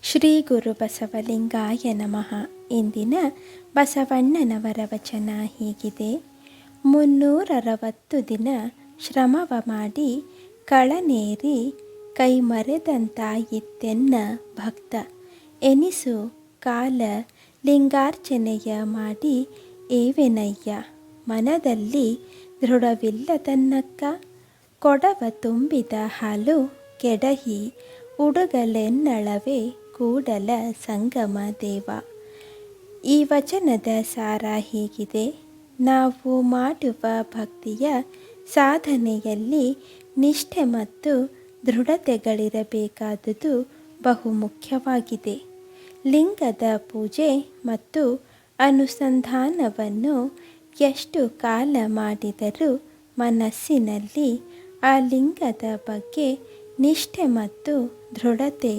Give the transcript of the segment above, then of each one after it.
ಶ್ರೀ ಗುರು ಬಸವಲಿಂಗಾಯ ನಮಃ. ಇಂದಿನ ಬಸವಣ್ಣನವರ ವಚನ ಹೀಗಿದೆ. 360 ದಿನ ಶ್ರಮವ ಮಾಡಿ ಕಳನೇರಿ ಕೈ ಮರೆದಂತಾಯಿತೆನ್ನ ಭಕ್ತ ಎನಿಸು ಕಾಲ ಲಿಂಗಾರ್ಚನೆಯ ಮಾಡಿ ಏವೆನಯ್ಯ. ಮನದಲ್ಲಿ ದೃಢವಿಲ್ಲದನ್ನಕ್ಕ ಕೊಡವ ತುಂಬಿದ ಹಾಲು ಕೆಡಹಿ ಉಡುಗಲೆನ್ನಳವೆ ಕೂಡಲ ಸಂಗಮ ದೇವ. ಈ ವಚನದ ಸಾರ ಹೀಗಿದೆ. ನಾವು ಮಾಡುವ ಭಕ್ತಿಯ ಸಾಧನೆಯಲ್ಲಿ ನಿಷ್ಠೆ ಮತ್ತು ದೃಢತೆಗಳಿರಬೇಕಾದುದು ಬಹುಮುಖ್ಯವಾಗಿದೆ. ಲಿಂಗದ ಪೂಜೆ ಮತ್ತು ಅನುಸಂಧಾನವನ್ನು ಎಷ್ಟು ಕಾಲ ಮಾಡಿದರೂ ಮನಸ್ಸಿನಲ್ಲಿ ಆ ಲಿಂಗದ ಬಗ್ಗೆ ನಿಷ್ಠೆ ಮತ್ತು ದೃಢತೆ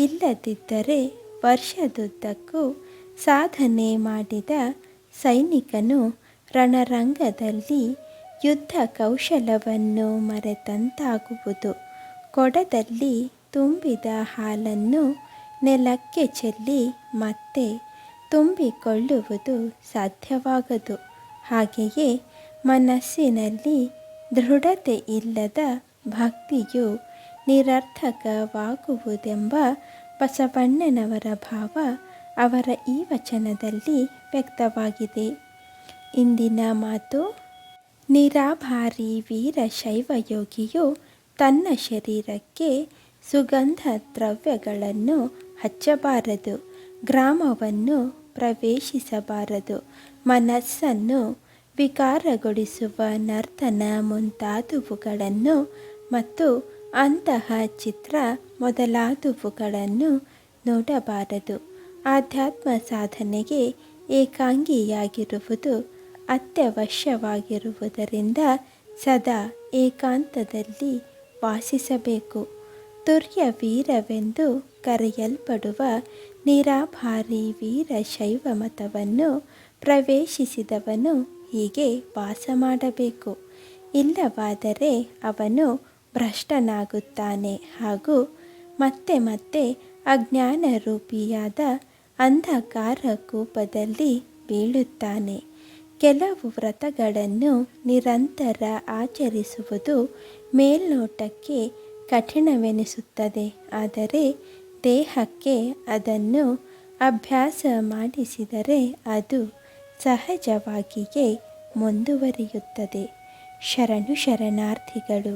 ಇಲ್ಲದಿದ್ದರೆ ವರ್ಷದುದ್ದಕ್ಕೂ ಸಾಧನೆ ಮಾಡಿದ ಸೈನಿಕನು ರಣರಂಗದಲ್ಲಿ ಯುದ್ಧ ಕೌಶಲವನ್ನು ಮರೆತಂತಾಗುವುದು. ಕೊಡದಲ್ಲಿ ತುಂಬಿದ ಹಾಲನ್ನು ನೆಲಕ್ಕೆ ಚೆಲ್ಲಿ ಮತ್ತೆ ತುಂಬಿಕೊಳ್ಳುವುದು ಸಾಧ್ಯವಾಗದು. ಹಾಗೆಯೇ ಮನಸ್ಸಿನಲ್ಲಿ ದೃಢತೆ ಇಲ್ಲದ ಭಕ್ತಿಯು ನಿರರ್ಥಕವಾಗುವುದೆಂಬ ಬಸವಣ್ಣನವರ ಭಾವ ಅವರ ಈ ವಚನದಲ್ಲಿ ವ್ಯಕ್ತವಾಗಿದೆ. ಇಂದಿನ ಮಾತು: ನಿರಾಭಾರಿ ವೀರ ಶೈವಯೋಗಿಯು ತನ್ನ ಶರೀರಕ್ಕೆ ಸುಗಂಧ ದ್ರವ್ಯಗಳನ್ನು ಹಚ್ಚಬಾರದು, ಗ್ರಾಮವನ್ನು ಪ್ರವೇಶಿಸಬಾರದು, ಮನಸ್ಸನ್ನು ವಿಕಾರಗೊಳಿಸುವ ನರ್ತನ ಮುಂತಾದವುಗಳನ್ನು ಮತ್ತು ಅಂತಹ ಚಿತ್ರ ಮೊದಲಾದವುಗಳನ್ನು ನೋಡಬಾರದು. ಆಧ್ಯಾತ್ಮ ಸಾಧನೆಗೆ ಏಕಾಂಗಿಯಾಗಿರುವುದು ಅತ್ಯವಶ್ಯವಾಗಿರುವುದರಿಂದ ಸದಾ ಏಕಾಂತದಲ್ಲಿ ವಾಸಿಸಬೇಕು. ತುರ್ಯವೀರವೆಂದು ಕರೆಯಲ್ಪಡುವ ನಿರಾಭಾರಿ ವೀರ ಶೈವ ಮತವನ್ನು ಪ್ರವೇಶಿಸಿದವನು ಹೀಗೆ ವಾಸ ಮಾಡಬೇಕು. ಇಲ್ಲವಾದರೆ ಅವನು ಭ್ರಷ್ಟನಾಗುತ್ತಾನೆ ಹಾಗೂ ಮತ್ತೆ ಮತ್ತೆ ಅಜ್ಞಾನರೂಪಿಯಾದ ಅಂಧಕಾರ ಕೂಪದಲ್ಲಿ ಬೀಳುತ್ತಾನೆ. ಕೆಲವು ವ್ರತಗಳನ್ನು ನಿರಂತರ ಆಚರಿಸುವುದು ಮೇಲ್ನೋಟಕ್ಕೆ ಕಠಿಣವೆನಿಸುತ್ತದೆ. ಆದರೆ ದೇಹಕ್ಕೆ ಅದನ್ನು ಅಭ್ಯಾಸ ಮಾಡಿಸಿದರೆ ಅದು ಸಹಜವಾಗಿಯೇ ಮುಂದುವರಿಯುತ್ತದೆ. ಶರಣು ಶರಣಾರ್ಥಿಗಳು.